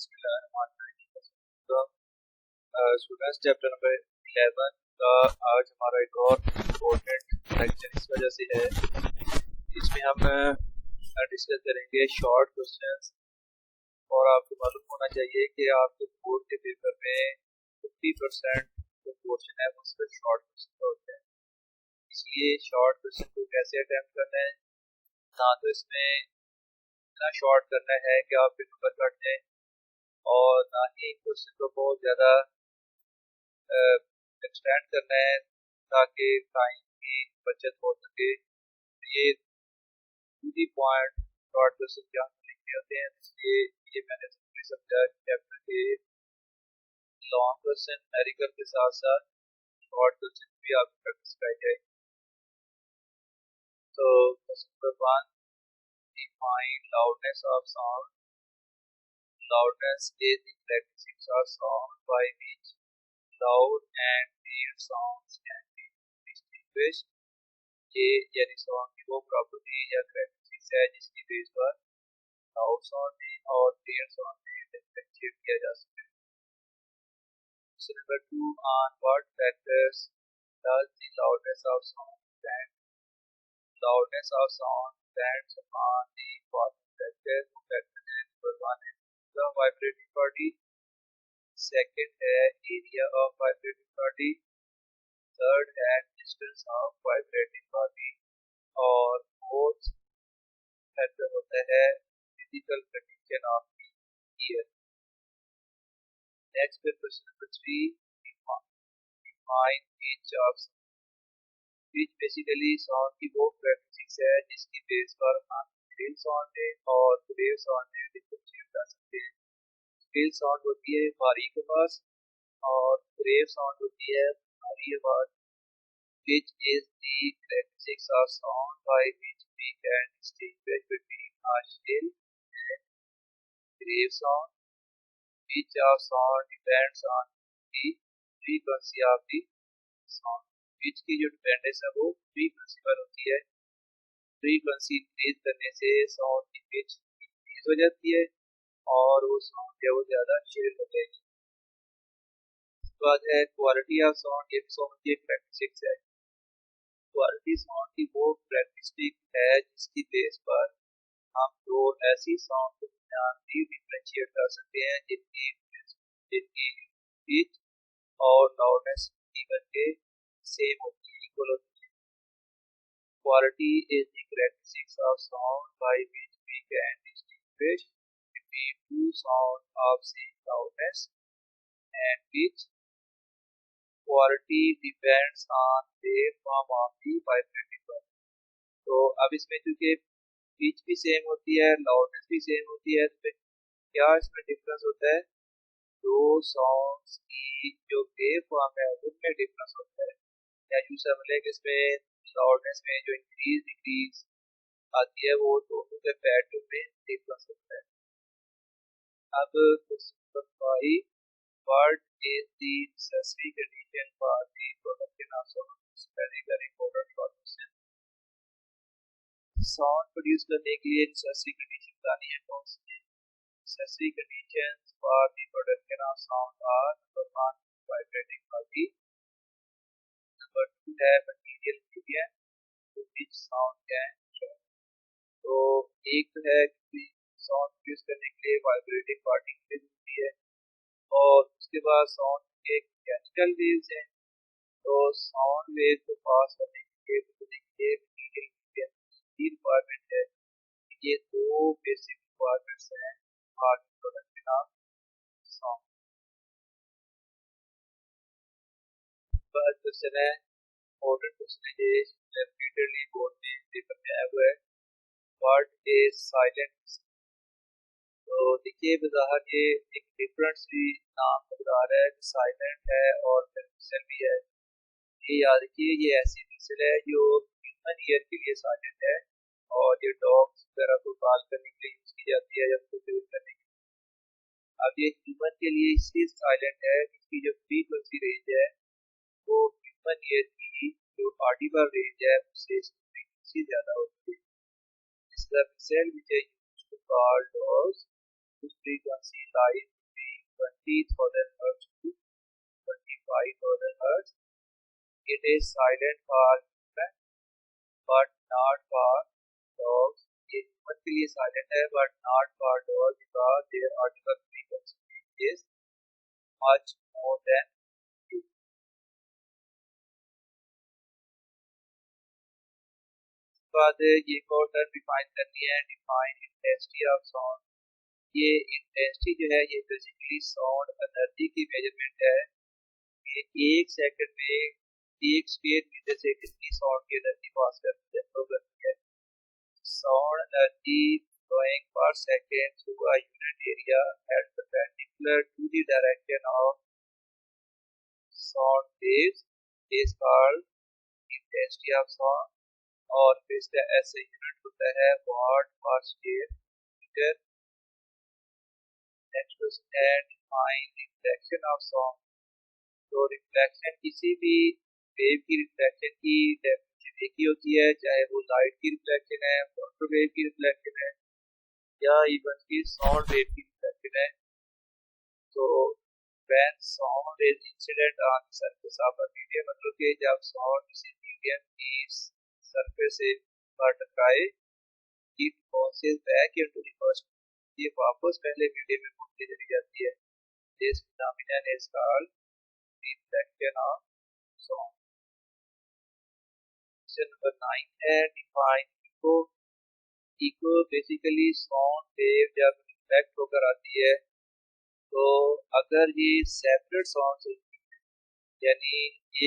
Students chapter number 11 का आज हमारा एक और इम्पोर्टेंट लेक्चर इस वजह से है, इसमें हम डिस्कस करेंगे शॉर्ट क्वेश्चंस। और आपको मालूम होना चाहिए कि आपके बोर्ड के पेपर में 50% जो क्वेश्चन है वो सिर्फ शॉर्ट क्वेश्चन होते हैं। इसलिए शॉर्ट क्वेश्चन को कैसे अटेम्प्ट करना है, ना तो इसमें इतना शॉर्ट करना है कि आप नंबर काट दें, और ना ही क्वेश्चन को बहुत ज़्यादा एक्सटेंड करना है ताकि टाइम की बचत हो सके। ये to the point short question क्या लिखने होते हैं, इसलिए ये मैंने समझा चैप्टर के लॉन्ग क्वेश्चन न्यूमेरिकल के साथ साथ शॉर्ट क्वेश्चन भी आपको प्रैक्टिस कराई जाएगी। तो question number 1, define loudness of sound. Loudness is the characteristics of sound by which loud and clear sounds can be distinguished। ये यानी साउंड की वो प्रॉपर्टी या कैरेक्टरिस्टिक्स है जिसकी बेस पर लाउड साउंड में और क्लियर साउंड में डिफरेंशिएट किया जा सकता है। Question number 2, on what factors does the loudness of sound depend? Loudness of sound depends upon the following factors। Number 1 है the vibrating body, second है area of vibrating body, third है distance of vibrating body, और fourth factor होता है physical condition of the ear। Next question number 3, define pitch of sound। pitch basically sound की वो characteristics है जिसकी base पर हम real sound और wave sound में डिफरेंशिएट कर सकते हैं। real sound होती है बारीक आवाज और wave sound होती है भारी आवाज। Pitch is the characteristics of sound by which we can distinguish between a shrill and grave sound। Pitch of sound depends on the frequency of the sound। pitch की जो डिपेंडेंस है वो frequency पर होती है। फ्रीक्वेंसी इंक्रीज करने से sound की पिच इंक्रीज हो जाती है और वो साउंड है वो ज़्यादा शेयर हो जाएगी। उसके बाद है क्वालिटी ऑफ साउंड। ये साउंड की एक कैरेक्टरिस्टिक्स है। क्वालिटी साउंड की वो कैरेक्टरिस्टिक है जिसकी बेस पर हम दो ऐसी साउंड को डिफरेंशिएट कर सकते हैं जिनकी पिच और लाउडनेस करके सेम होती है, इक्वल होती है। Quality is the characteristics of sound by which we can distinguish between two sound of same loudness and pitch। Quality depends on waveform of the vibrating body। तो अब इसमें चूंकि पिच भी सेम होती है, लाउडनेस भी सेम होती है, तो क्या इसमें डिफरेंस होता है? दो साउंड्स की जो वेवफॉर्म है उनमें डिफरेंस होता है। या यूँ समझ कि इसमें लाउडनेस में जो इंक्रीज डिक्रीज आती है वो दोनों के पैटर्न में डिफरेंस होता है। अब question number 5, what is the necessary condition for the production of sound? very important question। Sound produce करने के लिए नेसेसरी कंडीशन बतानी है कौन सी है? Necessary conditions for the production of sound are number 1 vibrating body, number 2 है material medium to which sound can travel. तो एक तो है कि साउंड प्रोड्यूस करने के लिए वाइब्रेटिंग बॉडी की जरूरत है, और उसके बाद साउंड के मैकेनिकल वेव्स हैं। तो साउंड वेव को पास करने के लिए मटेरियल मीडियम की रिक्वायरमेंट है। ये दो बेसिक रिक्वायरमेंट्स हैं for the production of sound. First question है इम्पोर्टेंट क्वेश्चन है, ये रिपीटेडली बोर्ड में पेपर में आया हुआ है। What is silent? तो देखिए बाहर ये एक डिफरेंट सी नाम नजर आ रहा है, साइलेंट है और मिसल भी है। ये याद रखिए ये ऐसी मिसल है जो ह्यूमन ईयर के लिए साइलेंट है, और ये डॉग्स वगैरह को कॉल करने के लिए यूज की जाती है या उसको यूज करने के लिए। अब ये ह्यूमन के लिए इसलिए साइलेंट है इसकी जो फ्रीक्वेंसी रेंज है वो ह्यूमन ईयर की जो ऑडिबल रेंज है उससे इसकी फ्रीक्वेंसी ज़्यादा होती है। इसका मिसल विच है used to call dogs whose frequency lies between 20,000 Hz to 25,000 Hz. It is silent for humans but not for dogs. ये human के लिए silent है but not for dogs because their audible frequency is much more than human. उसके बाद ये एक और term define करनी है, डिफाइन इंटेंसिटी ऑफ साउंड। ये इंटेंसिटी जो है ये बेसिकली साउंड एनर्जी की मेजरमेंट है कि एक सेकंड में एक स्क्वायर मीटर से कितनी साउंड की एनर्जी पास करती है। Sound energy flowing per second through a unit area at perpendicular to the direction of sound waves is called intensity of sound और फिर इसका ऐसे यूनिट होता है watt per square meter। Next question है डिफाइन रिफ्लेक्शन ऑफ साउंड। तो reflection किसी भी वेव की रिफ्लेक्शन की डेफिनेशन एक ही होती है, चाहे वो लाइट की रिफ्लेक्शन है, माइक्रोवेव की रिफ्लेक्शन है या इवन की साउंड वेव की रिफ्लेक्शन है। तो when sound is incident on the surface of a medium, मतलब कि जब साउंड किसी मीडियम की सरफेस से टकराए, it bounces back into the first, ये वापस पहले मीडियम में घूमती चली जाती है। This phenomenon is called reflection of sound। Question number 9 है define echo. Echo basically sound wave जब रिफ्लेक्ट होकर आती है तो अगर ये सेपरेट साउंड होती है, यानी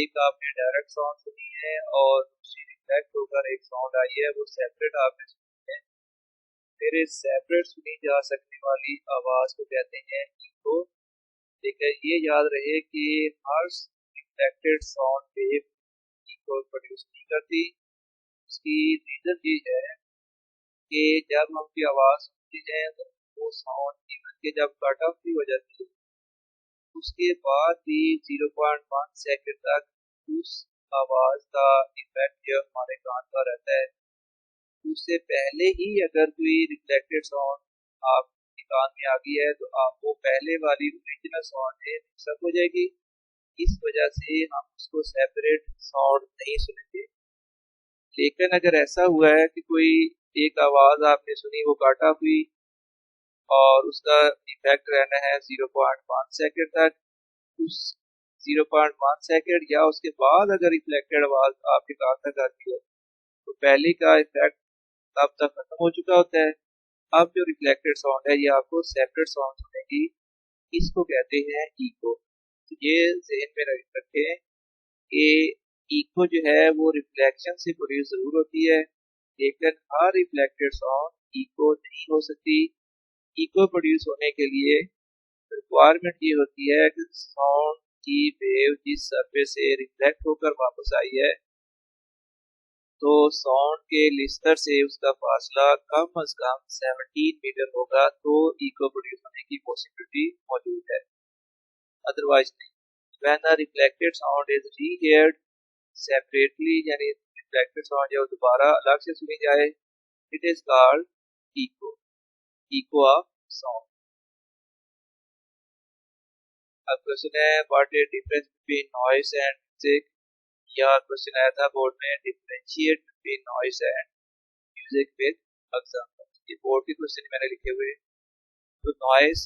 एक आपने डायरेक्ट साउंड सुनी है और दूसरी रिफ्लेक्ट होकर एक साउंड आई है, वो सेपरेट आपने सुनी है, फिर इस सेपरेट सुनी जा सकने वाली आवाज को कहते हैं इको। लेकिन ये याद रहे कि हर reflected sound wave echo produce नहीं करती। उसकी रीजन ये है कि जब हम की आवाज सुनती है तो वो साउंड इवन के जब कट ऑफ भी हो जाती है उसके बाद भी 0.1 सेकंड तक उस आवाज का इफेक्ट जो हमारे कान पर रहता है। उससे पहले ही अगर कोई रिफ्लेक्टेड साउंड आपके कान में आ गई है तो आपको पहले वाली ओरिजिनल साउंड है मिक्सअप हो जाएगी। इस वजह से हम उसको सेपरेट साउंड नहीं सुनेंगे। लेकिन अगर ऐसा हुआ है कि कोई एक आवाज आपने सुनी वो काटा हुई और उसका इफेक्ट रहना है 0.1 सेकंड तक, उस 0.1 सेकंड या उसके बाद अगर रिफ्लेक्टेड आवाज आपके कान तक आती है तो पहले का इफेक्ट तब तक खत्म हो चुका होता है। अब जो रिफ्लेक्टेड साउंड है ये आपको सेपरेट साउंड सुनेगी, इसको कहते हैं इको। तो ये ज़हन में रखें कि इको जो है वो रिफ्लेक्शन से प्रोड्यूस जरूर होती है लेकिन हर रिफ्लेक्टेड साउंड इको नहीं हो सकती। इको प्रोड्यूस होने के लिए रिक्वायरमेंट ये होती है कि साउंड की वेव जिस सरफेस से रिफ्लेक्ट होकर वापस आई है तो साउंड के लिस्टर से उसका फासला कम अज कम 17 मीटर होगा तो इको प्रोड्यूस होने की पॉसिबिलिटी मौजूद है, अदरवाइज नहीं। When the reflected sound is reheard separately, यानी रिफ्लेक्टेड साउंड जब दोबारा अलग से सुनी जाए, it is called echo, echo of sound. अब क्वेश्चन है what is difference between noise and music. यह क्वेश्चन आया था बोर्ड में, differentiate between noise and music with example. ये बोर्ड के क्वेश्चन मैंने लिखे हुए। तो नॉइस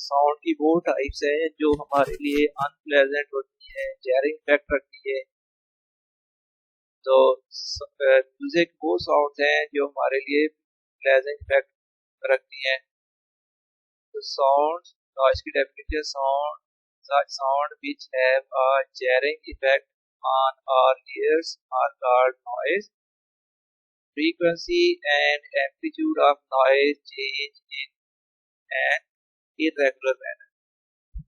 साउंड की वो टाइप्स है जो हमारे लिए अनप्लेजेंट होती है, जैरिंग इफेक्ट रखती है। तो म्यूजिक वो साउंड हैं जो हमारे लिए प्लेजेंट इफेक्ट रखती हैं। तो साउंड नॉइस की definition sound such sound which have a jarring effect on our ears are called noise. Frequency and amplitude of noise change in an irregular manner.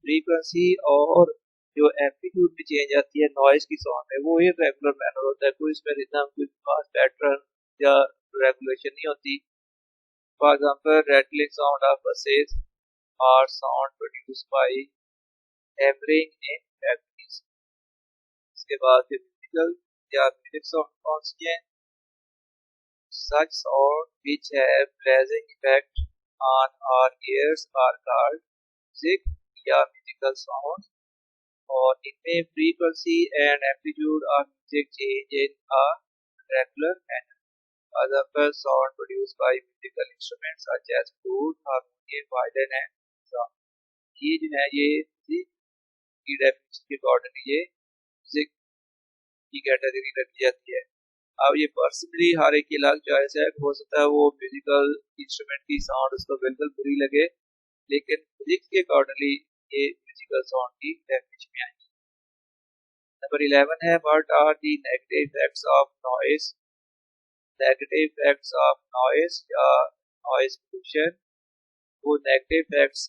Frequency और जो एम्पलीट्यूड में change आती है noise की sound में वो irregular manner होता है, कोई इसमें रिदम कोई खास पैटर्न या रेगुलेशन नहीं होती। For example rattling sound of buses और sound produced by hammering in factories. इसके बाद फिर म्यूजिकल या म्यूजिक साउंड कौन सी हैं? Such sound which have pleasing effect on our ears are called music या musical sounds, और इनमें frequency and amplitude of music change in a regular manner. Other sound produced by musical instruments such as flute, harmonium, violin and drum. ये जो है ये की definition के according ये म्यूजिक की कैटेगरी रखी जाती है। अब ये पर्सनली हर एक की अलग चॉइस है, हो सकता है वो म्यूजिकल इंस्ट्रूमेंट की साउंड उसको बिल्कुल बुरी लगे, लेकिन फिजिक्स के अकॉर्डिंगली ये म्यूजिकल साउंड की डेफिनेशन में आएगी। नंबर 11 है what are the negative effects of noise. Negative effects of noise या नॉइज पोल्यूशन, वो नेगेटिव इफेक्ट्स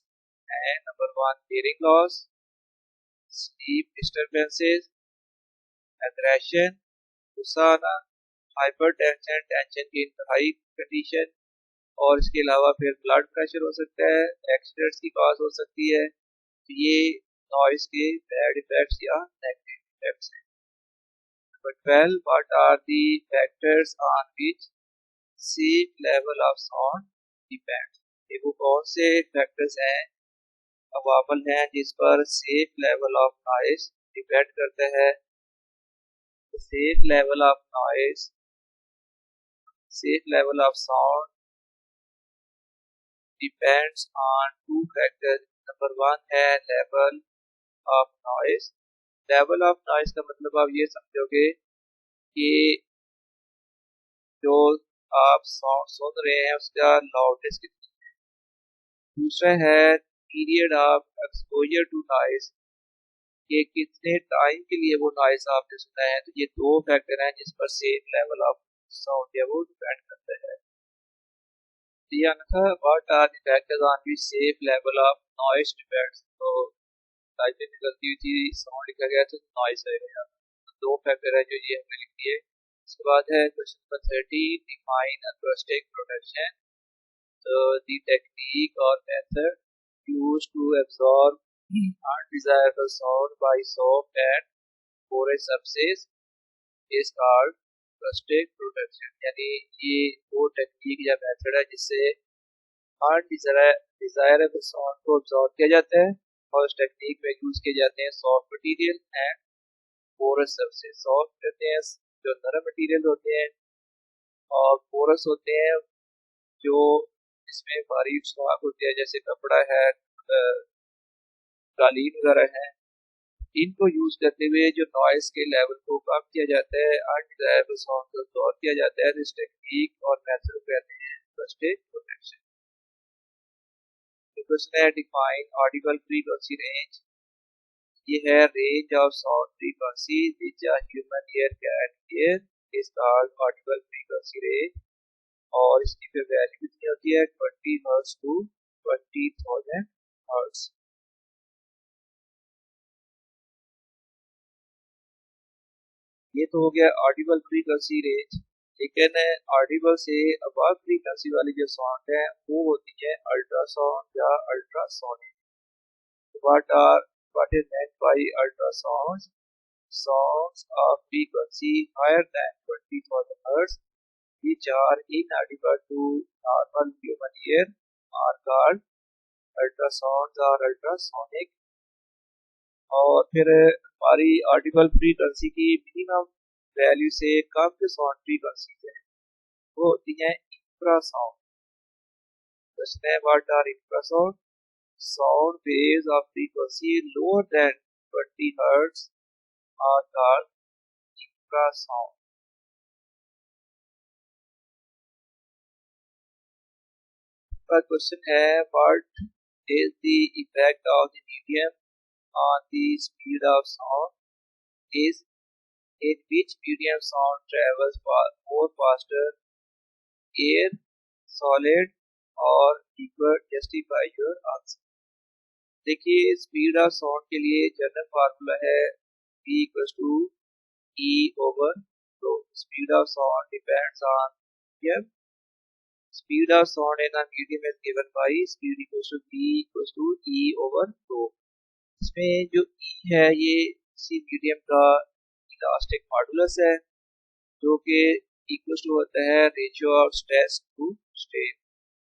हैं number 1 hearing loss, sleep disturbances, aggression, गुस्सा आना, हाइपरटेंशन, टेंशन की इंतहाई कंडीशन, और इसके अलावा फिर ब्लड प्रेशर हो सकता है, एक्सीडेंट्स की कॉज हो सकती है। तो ये नॉइज के बैड इफेक्ट्स या नेगेटिव इफेक्ट्स हैं। Number 12 what are the factors on which safe level of sound depends. ये वो कौन से फैक्टर्स हैं, अवामल हैं जिस पर safe level of noise depend करता है। Safe level of noise, safe level of sound depends on two factors. Number 1 है level of noise. level of noise का मतलब आप ये समझोगे कि जो आप साउंड सुन रहे हैं उसका लाउडनेस कितनी है। दूसरा है period of exposure to noise, कि कितने टाइम के लिए वो नॉइस आपने सुना है। तो ये दो फैक्टर हैं जिस पर सेफ लेवल ऑफ साउंड है वो डिपेंड करता है। What are the factors on which safe level of noise depends. तो टाइपिंग में गलती हुई थी, साउंड लिखा गया तो नॉइज आएगा। दो फैक्टर है जो ये हमने लिख दिए। इसके बाद है question number 30 define acoustic production. तो द टेक्निक और method used to absorb undesirable sound by soft and porous surfaces is called acoustic production। यानी ये वो टेक्निक या मेथड है जिससे अनडिजायरेबल साउंड को अब्सॉर्ब किया जाता है, और इस टेक्निक में यूज किए जाते हैं soft material and porous surface. Soft कहते हैं जो नरम मटेरियल होते हैं, और पोरस होते हैं जो इसमें बारीक सुराख होते हैं, जैसे कपड़ा है, कालीन वगैरह है। इनको यूज करते हुए जो नॉइस के लेवल को कम किया जाता है, अनडिजायरेबल साउंड को अब्सॉर्ब किया जाता है। इस टेक्निक और मेथड को कहते हैं acoustic प्रोडक्शन। क्वेश्चन है डिफाइन ऑडिबल फ्रीक्वेंसी रेंज। ये है range of sound frequency which a human ear can hear is called Audible frequency range, और इसकी फिर वैल्यू कितनी होती है 20 हर्ट्ज टू 20,000 हर्ट्ज। ये तो हो गया ऑडिबल फ्रीक्वेंसी रेंज। लेकिन ऑडिबल से अबव फ्रीक्वेंसी वाली जो साउंड है वो होती है अल्ट्रासाउंड या ultrasonic. What is meant by ultrasound? Sounds of frequency higher than 20,000 hertz which are inaudible to normal human ear are called ultrasounds or ultrasonic। और फिर हमारी ऑडिबल फ्रीक्वेंसी की मिनिमम वैल्यू से कम जो साउंड फ्रीक्वेंसी है वो होती है इंफ्रासाउंड। क्वेश्चन है what are infrasound? Sound waves of frequency lower than 20 hertz are called infrasound. का क्वेश्चन है what is the effect of the medium on the speed of sound? Is in which medium sound travels more faster, air, solid or liquid? Justify your answer। देखिए speed of sound के लिए general formula है v equals to e over तो speed of sound depends on medium। Speed of sound in a medium is given by speed equals to v equals to e over rho। इसमें जो E है ये इसी medium का elastic modulus है, जो कि इक्वल टू होता है ratio of stress to strain.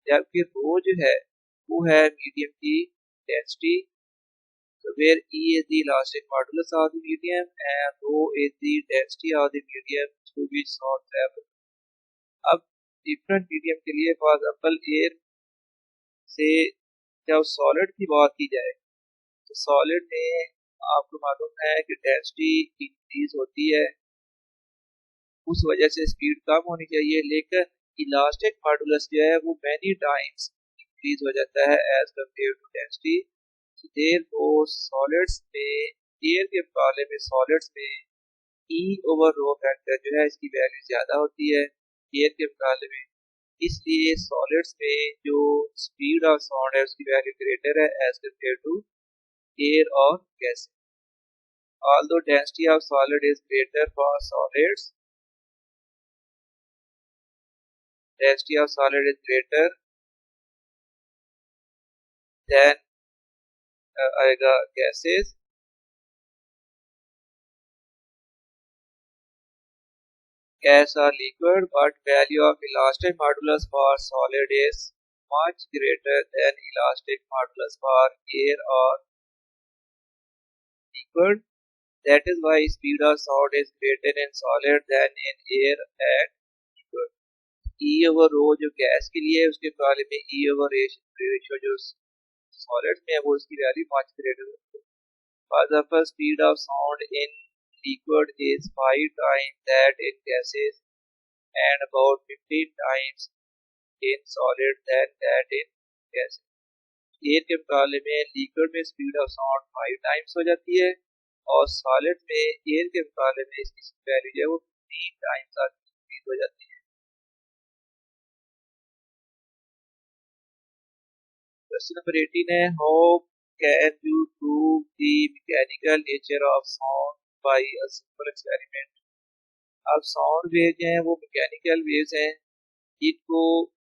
जबकि रो जो है वो है मीडियम की density, so where E is the elastic modulus of the medium and rho is the density of the medium through which sound travels. अब different medium के लिए for example air से जब सॉलिड की बात की जाए तो सॉलिड में आपको मालूम है कि डेंसिटी इंक्रीज होती है, उस वजह से स्पीड कम होनी चाहिए, लेकिन इलास्टिक मॉडुलस जो है वो मैनी टाइम्स इंक्रीज हो जाता है as compared to density. Therefore solids में एयर के मुकाबले में सॉलिड्स में ई ओवर रो फैक्टर जो है इसकी वैल्यू ज़्यादा होती है एयर के मुकाबले में, इसलिए सॉलिड्स में जो स्पीड ऑफ साउंड है उसकी वैल्यू ग्रेटर है एज कम्पेयर टू एयर और gas. Although density of solid is greater for solids, density of solid is greater than आएगा gases, gas or liquid, but value of elastic modulus for solid is much greater than elastic modulus for air or liquid. That is why speed of sound is greater in solid than in air and liquid. E over rho जो gas के लिए है उसके मुकाबले में E over ratio जो solid में है वो इसकी वैल्यू मच ग्रेटर होती है। For example, speed of sound in liquid is 5 times that in gases and about 15 times in solid than that in gases. Air के मुकाबले में लिक्विड में स्पीड ऑफ साउंड 5 टाइम्स हो जाती है और सॉलिड में एयर के मुकाबले में इसकी वैल्यू जो है वो 3 टाइम्स इंक्रीज हो जाती है। क्वेश्चन नंबर 18 है, how can you prove the mechanical nature of sound bye a simple experiment. अब साउंड वेव जो है वो मैकेनिकल वेव्स हैं, इनको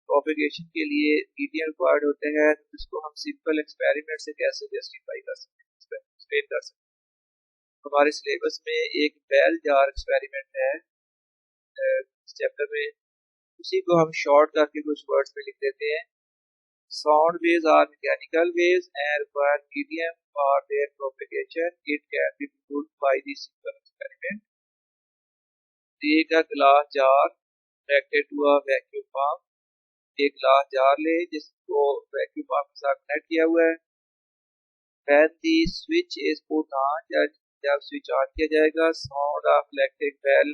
प्रोपेगेशन के लिए मीडियम रिक्वायर्ड होते हैं, तो इसको हम सिंपल एक्सपेरिमेंट से कैसे जस्टिफाई कर सकते हैं, एक्सप्लेन कर सकते हैं। हमारे सिलेबस में एक बेल जार एक्सपेरिमेंट है इस चैप्टर में, उसी को हम शॉर्ट करके कुछ वर्ड्स में लिख देते हैं। Sound waves are mechanical waves and require medium for their propagation. It can be proved by the simple experiment. Take a glass jar connected to a vacuum pump. एक ग्लास जार ले जिसको vacuum pump के साथ connect किया हुआ है। When the switch is put on, जब switch on किया जाएगा, sound of electric bell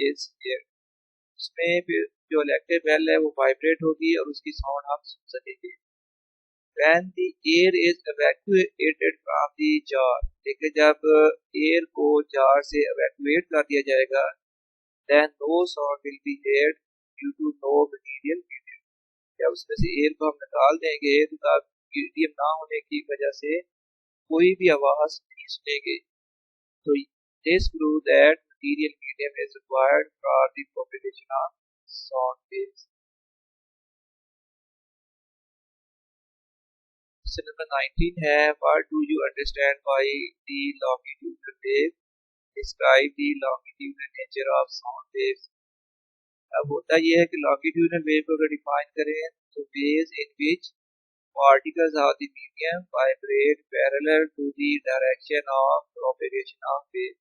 is heard. उसमें फिर जो इलेक्ट्रिक बेल है वो वाइब्रेट होगी और उसकी साउंड हम सुन सकेंगे। When the air is evacuated from the jar, लेकिन जब एयर को जार से evacuate कर दिया जाएगा, then no sound will be heard due to no material medium. जब उसमें से एयर को हम निकाल देंगे तो मीडियम ना होने की वजह से कोई भी आवाज नहीं सुनेंगे। तो this prove that material medium is required for the propagation of sound waves. Question number 19 है, what do you understand by the longitudinal wave? Describe the longitudinal nature of sound waves. अब होता यह है कि longitudinal wave को अगर define करें तो waves in which particles of the medium vibrate parallel to the direction of propagation of wave.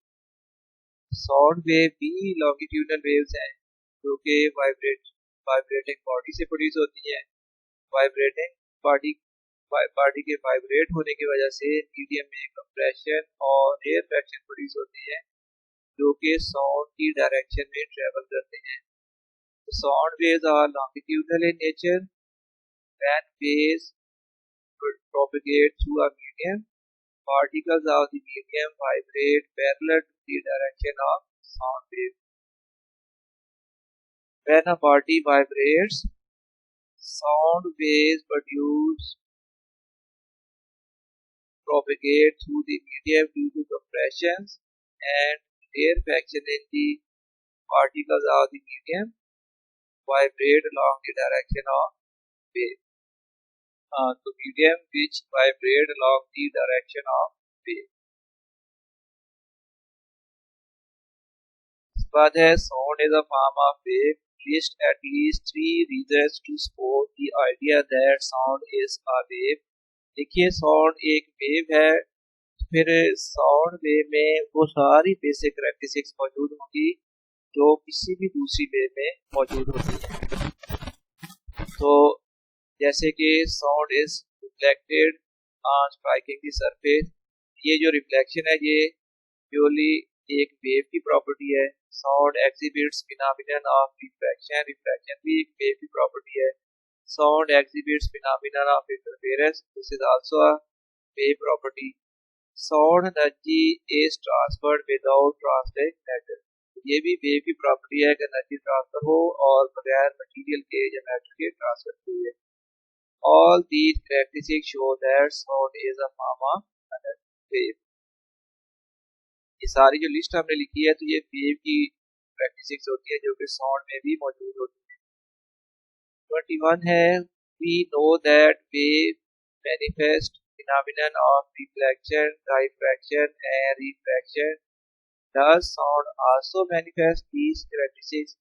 Sound wave भी longitudinal waves हैं जो कि वाइब्रेटिंग बॉडी से प्रोड्यूस होती हैं। वाइब्रेटिंग बॉडी के वाइब्रेट होने की वजह से मीडियम में कंप्रेशन और एयर फ्रैक्शन प्रोड्यूस होती है जो कि साउंड की डायरेक्शन में ट्रेवल करते हैं। Sound waves are longitudinal in nature. When waves propagate through a medium, particles of the medium vibrate parallel to the direction of sound wave. When a body vibrates, sound waves propagate through the medium due to compressions and rarefaction in the particles of the medium vibrate along the direction of wave. The medium which vibrate along the direction of wave. इसके बाद है sound is a form of wave list at least three reasons to support the idea that sound is a wave. देखिए sound एक wave है, फिर sound wave में वो सारी बेसिक कैरेक्टरिस्टिक्स मौजूद होंगी जो किसी भी दूसरी वेव में मौजूद होती है। तो जैसे कि sound is reflected on striking the surface, ये जो रिफ्लेक्शन है ये प्योरली एक वेव की प्रॉपर्टी है। Sound exhibits phenomenon of refraction, refraction भी एक वेव की प्रॉपर्टी है। Sound exhibits phenomenon of interference, this is also a wave property. Sound energy is transferred without translate matter, ये भी वेव की प्रॉपर्टी है कि एनर्जी ट्रांसफर हो और बगैर मटेरियल के या मैटर के ट्रांसफर हुए। All these characteristics show that sound is a form of wave. ये सारी जो लिस्ट हमने लिखी है तो ये वेव की कैरेक्टरिस्टिक्स होती है जो कि साउंड में भी मौजूद होती है। 21 है, we know that wave manifest phenomenon of reflection, diffraction and refraction. Does sound also manifest these characteristics?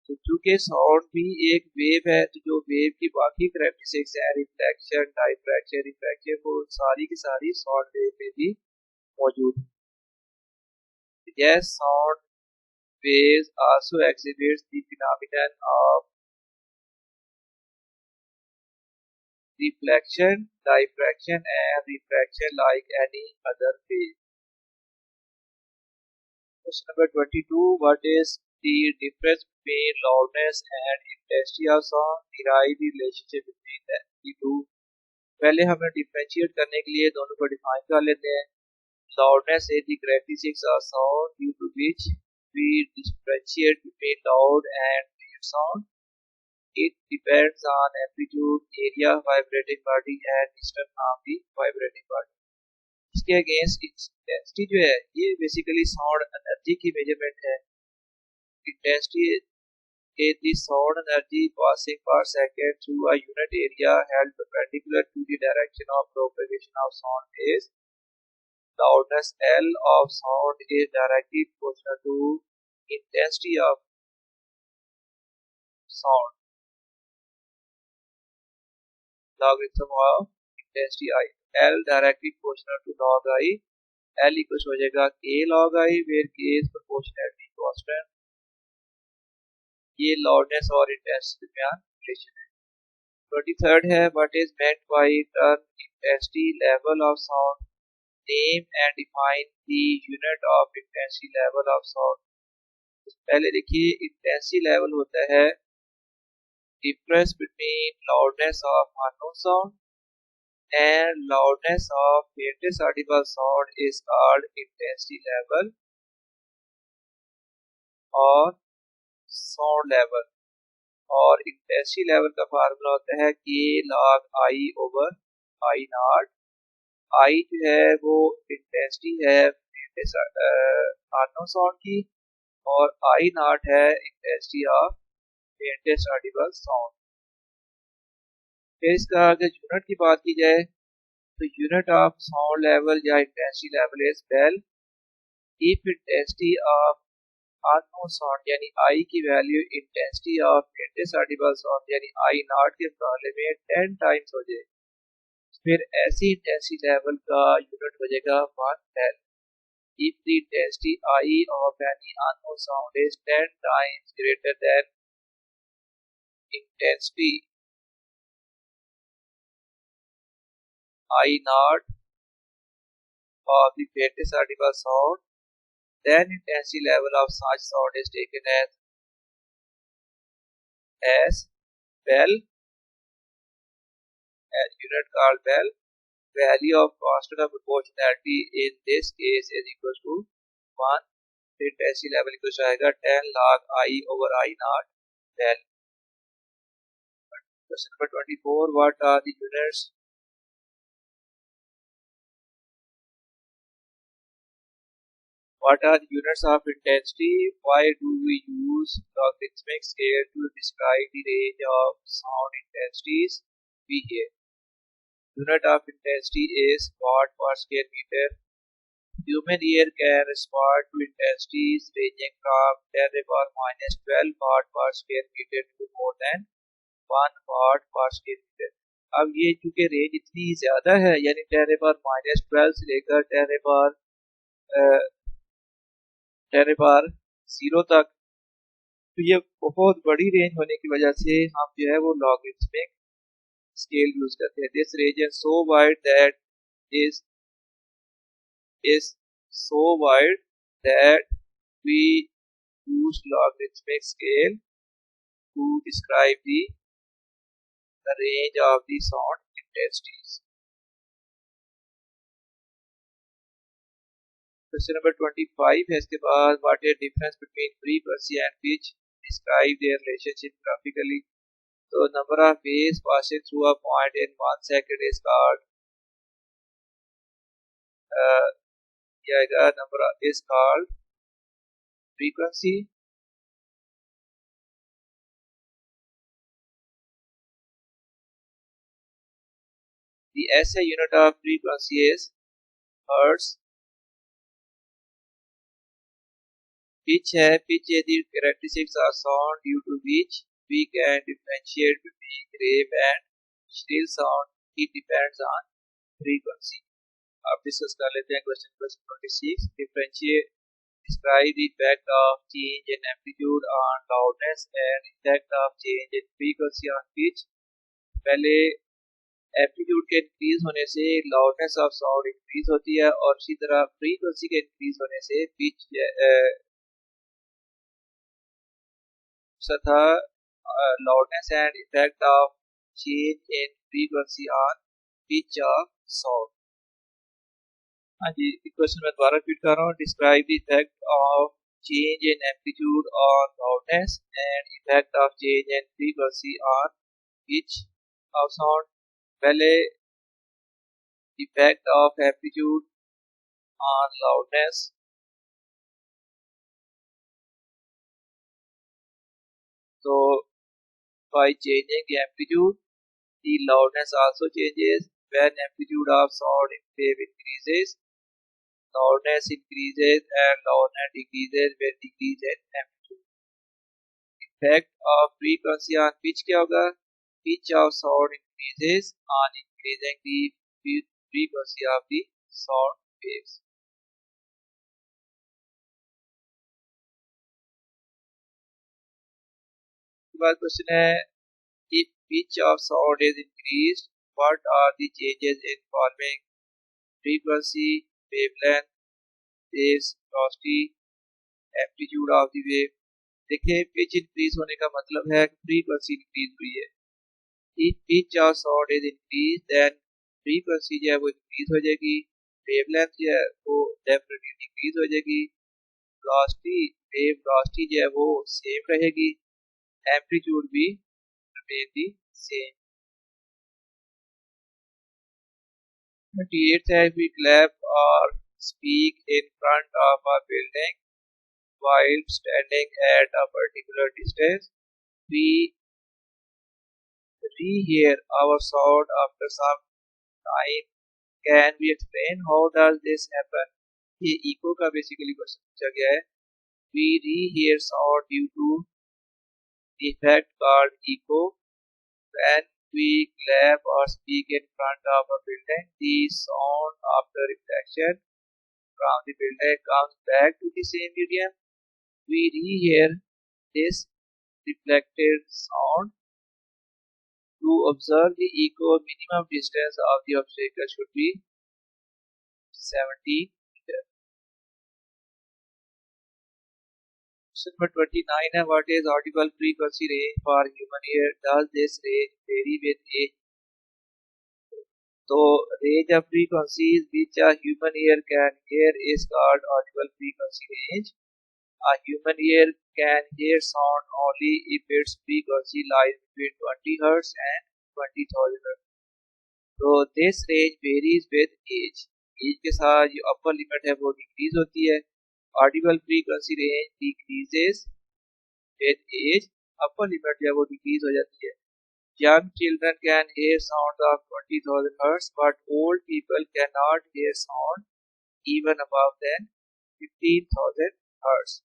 तो चूंकि साउंड भी एक वेव है तो जो वेव की बाकी कैरेक्टरिस्टिक्स है रिफ्लेक्शन, डाइफ्रैक्शन, रिफ्रैक्शन, वो सारी की सारी साउंड वेव में भी मौजूद है। Yes, sound waves also exhibits the phenomenon of reflection, diffraction and refraction like any other wave. Question number 22. What is the difference between loudness and intensity of sound? Derive the relationship between the two. पहले हमें differentiate करने के लिए दोनों को define कर लेते हैं। Loudness is the characteristics of sound due to which we differentiate between loud and clear sound. It depends on amplitude, area, vibrating body and distance of the vibrating body. इसके against intensity जो है ये basically sound energy की measurement है। Intensity is the sound energy passing per second through a unit area held perpendicular to the direction of propagation of sound is. Loudness L of sound is directly proportional to intensity of sound. Logarithm of intensity I. L directly proportional to log I. L equals हो जाएगा K log I where K is proportionality constant. ये loudness और intensity दरमियान relation है। 23rd है, what is meant by term intensity level of sound? Name and define the unit of intensity level of sound. पहले देखिए intensity level होता है difference between loudness of unknown sound and loudness of faintest audible sound is called intensity level और sound level। और intensity level का formula होता है K log I over I not. I जो है वो इंटेंसिटी है अननोन साउंड की और I नॉट है intensity of faintest audible sound. फिर इसका अगर यूनिट की बात की जाए तो unit of sound level or intensity level is bel. If intensity of unknown sound यानी I की वैल्यू intensity of faintest audible sound यानी I नॉट के मुकाबले में 10 टाइम्स हो जाए फिर ऐसी इंटेंसिटी लेवल का यूनिट हो जाएगा 1 bell. If the intensity I of any unknown sound is 10 times greater than intensity I naught of the faintest audible sound, then intensity level of such sound is taken as bell, as unit called bell. Value of constant of proportionality in this case is equal to 1. The intensity level equals to 10 log I over I naught bell. Question number 24. What are the units? What are the units of intensity? Why do we use logarithmic scale to describe the range of sound intensities we hear? Unit of intensity is watt per square meter. Human ear can respond to intensities ranging from 10 to minus 12 watt per square meter to more than 1 watt per square meter. अब ये चूंकि range इतनी ज़्यादा है यानी 10 minus 12 से लेकर 10 बार 0 तक, तो ये बहुत बड़ी रेंज होने की वजह से हम जो है वो लॉगरिथमिक स्केल यूज करते हैं. This range is so wide that is so wide that we use logarithmic scale to describe the range of the sound intensities. Question number 25 है इसके बाद what is the difference between frequency and pitch? Describe their relationship graphically. So number of waves passing through a point in 1 second is called number is called frequency. The SI unit of frequency is hertz. Pitch है, pitch is the characteristics of sound due to which we can differentiate between grave and shrill sound. It depends on frequency. अब discuss कर लेते हैं question number 26. Differentiate, describe the effect of change in amplitude on loudness and effect of change in frequency on pitch. पहले amplitude के increase होने से loudness of sound increase होती है और इसी तरह फ्रीक्वेंसी के इंक्रीज होने से पिच तथा loudness and effect of change in frequency on pitch of sound. हाँ जी, क्वेश्चन मैं दोबारा रिपीट कर रहा हूँ. Describe the effect of change in amplitude on loudness and effect of change in frequency on pitch of sound. पहले effect of amplitude on loudness. So by changing the amplitude, the loudness also changes. When amplitude of sound wave increases, loudness increases and loudness decreases with decrease in amplitude. Effect of frequency on pitch क्या होगा? Pitch of sound increases on increasing the frequency of the sound waves. Question है, if pitch of sound is increased, what are the changes in forming frequency, wavelength, phase, velocity, amplitude of the wave? देखिए, pitch increase होने का मतलब है frequency increase हुई है. if pitch of sound is increased, then frequency जो है वो increase हो जाएगी, wavelength जो है वो definitely decrease हो जाएगी, velocity, wave velocity जो है वो same रहेगी, amplitude भी remain the same. 28th है, we clap or speak in front of a building while standing at a particular distance. We rehear our sound after some time. Can we explain how does this happen? ये echo का basically question पूछा गया है. We rehear sound due to the effect called echo. When we clap or speak in front of a building, the sound after reflection from the building comes back to the same medium. We rehear this reflected sound. To observe the echo, minimum distance of the obstacle should be 70 meters. Question number 29 है, what is audible frequency range for human ear? Does this range vary with age? So range of frequencies which a human ear can hear is called audible frequency range. A human ear can hear sound only if its frequency lies between 20 Hz and 20,000 Hz. So this range varies with age. Age के साथ जो upper limit है वो decrease होती है. Audible frequency range decreases with age. Upper limit जो है वो decrease हो जाती है. Young children can hear sound of 20,000 Hz, but old people cannot hear sound even above than 15,000 Hz.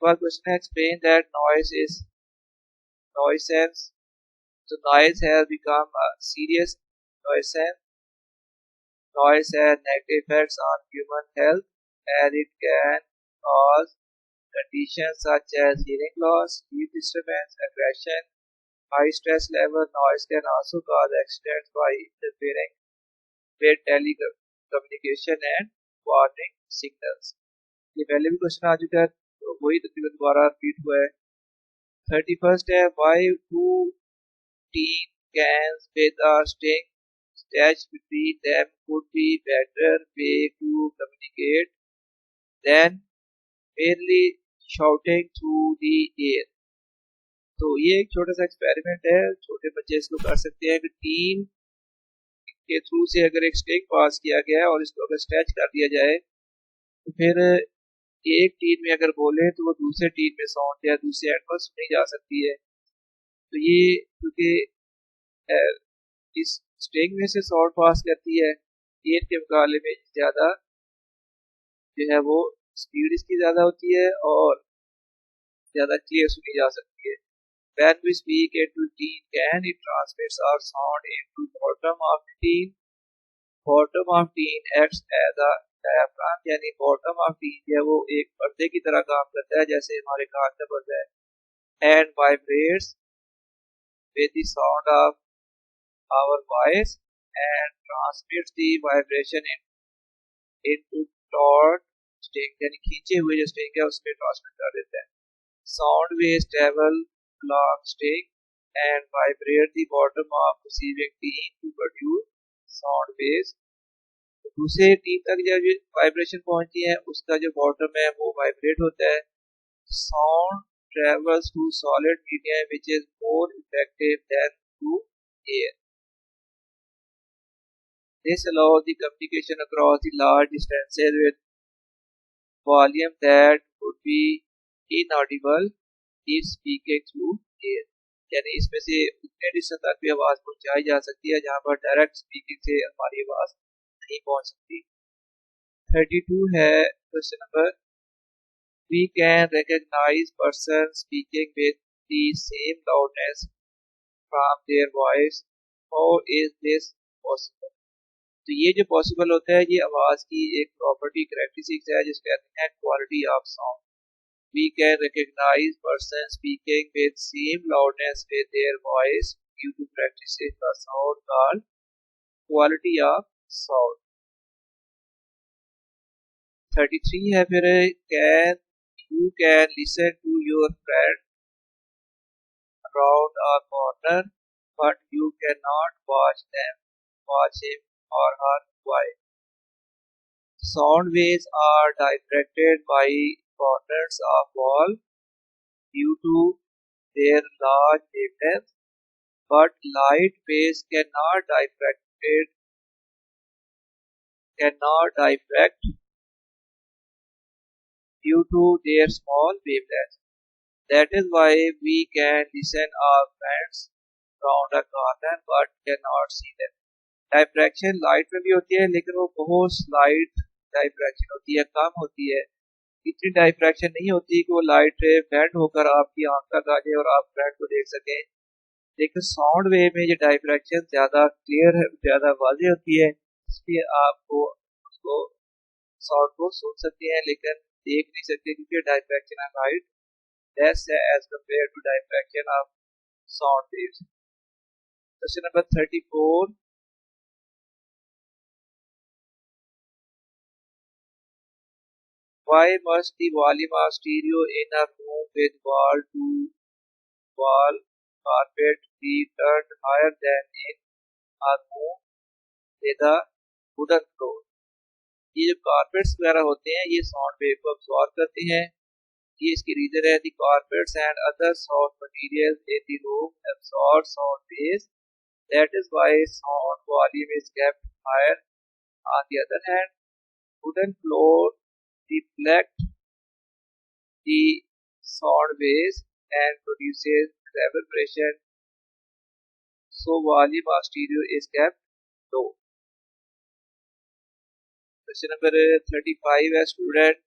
First question explains that noise is nuisance. So noise has become a serious nuisance. Noise has negative effects on human health as it can cause conditions such as hearing loss, sleep disturbance, aggression, high stress level. Noise can also cause accidents by interfering with telecommunication and warning signals. ये पहले भी question आ चुका है तो वही तकरीबन दोबारा repeat हुआ है. 31st है why do teen cans with a string attached between them could be better way to communicate than merely shouting through the air. तो ये एक छोटा सा एक्सपेरिमेंट है, छोटे बच्चे इसको कर सकते हैं कि टीन के थ्रू से अगर एक स्टिक पास किया गया है और इसको अगर स्ट्रेच कर दिया जाए तो फिर एक टीन में अगर बोले तो वो दूसरे टीन में साउंड या दूसरे एंड पर सुनी जा सकती है. तो ये क्योंकि इस स्ट्रिंग में से साउंड पास करती है एयर के मुकाबले में ज़्यादा जो है वो स्पीड इसकी ज़्यादा होती है और ज़्यादा क्लियर सुनी जा सकती है. When we speak into teen can, it transmits our sound into bottom of the teen. Bottom of teen acts as a diaphragm, यानी bottom of teen जो है वो एक पर्दे की तरह काम करता है जैसे हमारे कान का पर्दा है. And vibrates with the sound of our voice and transmits the vibration into taut string, यानी खींचे हुए जो string है उसमें ट्रांसमिट कर देता है. Sound waves travel along string and vibrate the bottom of receiving teen to produce sound waves. दूसरे टीन तक जब वाइब्रेशन पहुंचती है उसका जो बॉटम है वो वाइब्रेट होता है. Sound travels through solid medium which is more effective than through air. This allows the communication across the large distances with volume that would be inaudible if speaking through air. यानी इसमें से उतने distance तक भी आवाज़ पहुंचाई जा सकती है जहाँ पर डायरेक्ट स्पीकिंग से हमारी आवाज़ नहीं पहुंच सकती. 32 है question number. We can recognize person speaking with the same loudness from their voice. How is this possible? तो ये जो पॉसिबल होता है ये आवाज़ की एक प्रॉपर्टी कैरेक्टरिस्टिक्स है जिसको कहते हैं quality of sound. We can recognize person speaking with same loudness with their voice due to practicing the sound called quality of sound. 33 है फिर you can listen to your friend around a corner but you cannot watch him or her. Why? Sound waves are diffracted by corners of wall due to their large wavelength, but light waves cannot diffract due to their small wavelength. That is why we can listen our friends round a corner but cannot see them. Diffraction light में भी होती है लेकिन वो बहुत slight diffraction होती है, कम होती है. इतनी डाइफ्रैक्शन नहीं होती कि वो लाइट रे बेंड होकर आपकी आंख तक आ जाए और आप फ्रेंड को देख सकें. लेकिन साउंड वेव में ये डाइफ्रैक्शन ज़्यादा क्लियर है, ज़्यादा वाज़ेह होती है, इसलिए आपको उसको साउंड को सुन सकते हैं लेकिन देख नहीं सकते क्योंकि डाइफ्रैक्शन ऑफ लाइट लेस है as compared to diffraction of sound waves. Question number 34. Why must the volume of stereo in a room with wall carpet be turned higher than in a room with a wooden floor? ये जो carpets वगैरह होते हैं ये sound wave को absorb करते हैं. ये इसकी रीजन है. The carpets and other soft materials in the room absorb sound waves. That is why sound volume is kept higher. On the other hand, wooden floor deflect the sound waves and produces reverberation, so volume of stereo is kept low. Question number 35. A student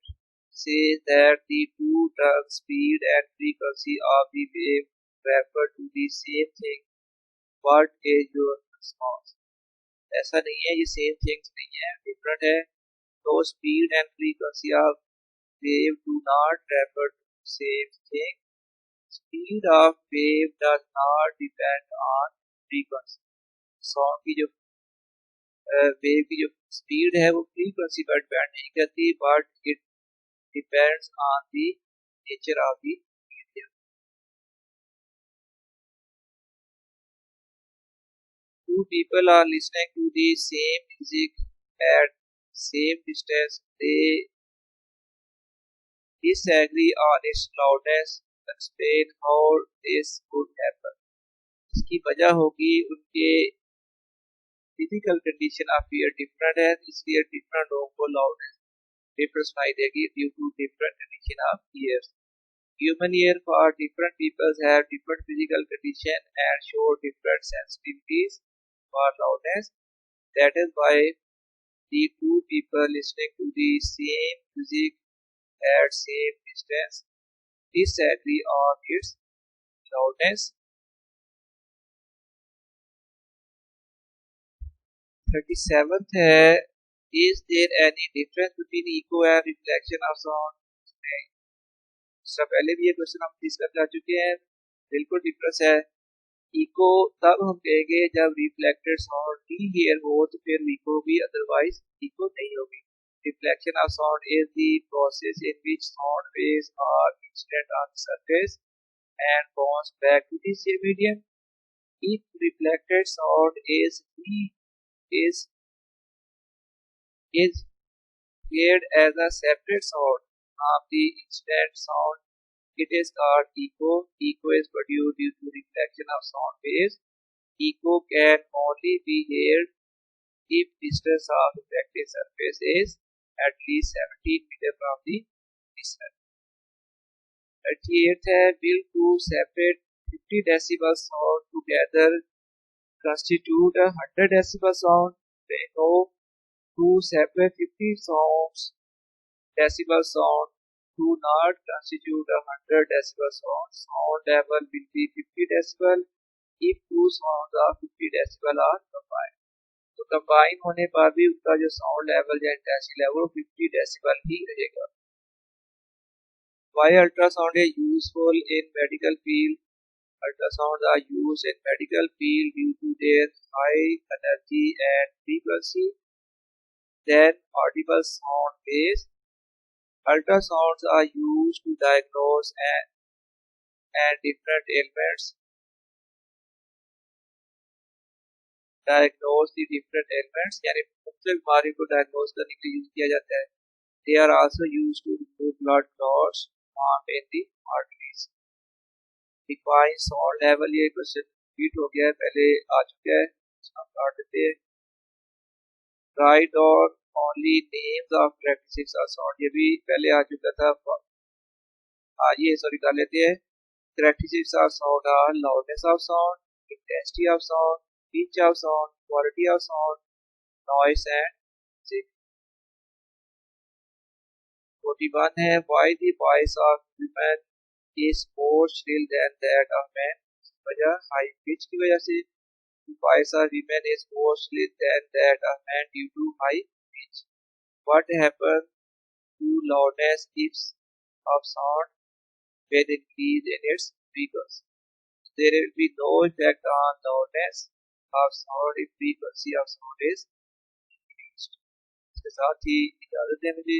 says that the two terms speed and frequency of the wave refer to the same thing. What is your response? ऐसा नहीं है, ये same things नहीं है, different है. तो speed and frequency of wave do not refer to same thing. Speed of wave does not depend on frequency. Sound की जो वेव की जो स्पीड है वो फ्रीक्वेंसी पर डिपेंड नहीं करती, but it depends on the nature of the medium. Two people are listening to the same music at same distance. They disagree on its loudness. Explain how this could happen. इसकी वजह होगी उनके physical condition of ear different है, इसलिए different लोगों को loudness different सुनाई देगी due to different condition of ears. Human ear for different peoples have different physical condition and show different sensitivities for loudness. That is why the two people listening to the same music at same distance disagree on its loudness. 37th है, is there any difference between echo and reflection of sound? नहीं. इससे पहले भी ये question हम discuss कर चुके हैं, बिल्कुल डिफरेंस है. इको तब हम कहेंगे जब रिफ्लेक्टेड साउंड ही हियर हो तो फिर इको भी, अदरवाइज इको नहीं होगी. Reflection of sound is the process in which sound waves are incident on the surface and bounce back to the same medium. If reflected sound is heard as a separate sound from the incident sound, it is called echo. Echo is produced due to reflection of sound waves. Echo can only be heard if distance of reflected surface is at least 17 meters from the listener. 38th है, will two separate 50 decibel sound together constitute a 100 decibel sound? They know two separate 50 decibel sound do not constitute a 100 decibel sound. Sound level will be 50 decibel if two sounds of 50 decibel are combined. तो combine होने पर भी उसका जो sound level or intensity level 50 decibel ही रहेगा. Why ultrasound is useful in medical field? Ultrasounds are used in medical field due to their high energy and frequency than audible sound waves. Ultrasounds are used to diagnose and different ailments. Diagnose the different ailments, यानी मुख्तलिफ बीमारी को diagnose करने के लिए use किया जाता है. They are also used to remove blood clots formed in the arteries. Define sound level. ये क्वेश्चन रिपीट हो गया है, पहले आ चुका है, हम काट देते हैं. Write down only names of characteristics of sound. ये भी पहले आ चुका था. ये सॉरी कर लेते हैं. Characteristics of sound are loudness of sound, intensity of sound, pitch of sound, quality of sound, noise and music. 41 है, why the voice of women is more shrill than that of men? वजह high pitch की वजह से voice of women is more shrill than that of men due to high pitch. What happens to loudness of sound when increase in its frequency? There will be no effect on loudness of sound if frequency of sound is increased. इसके साथ ही इजाजत दें मुझे.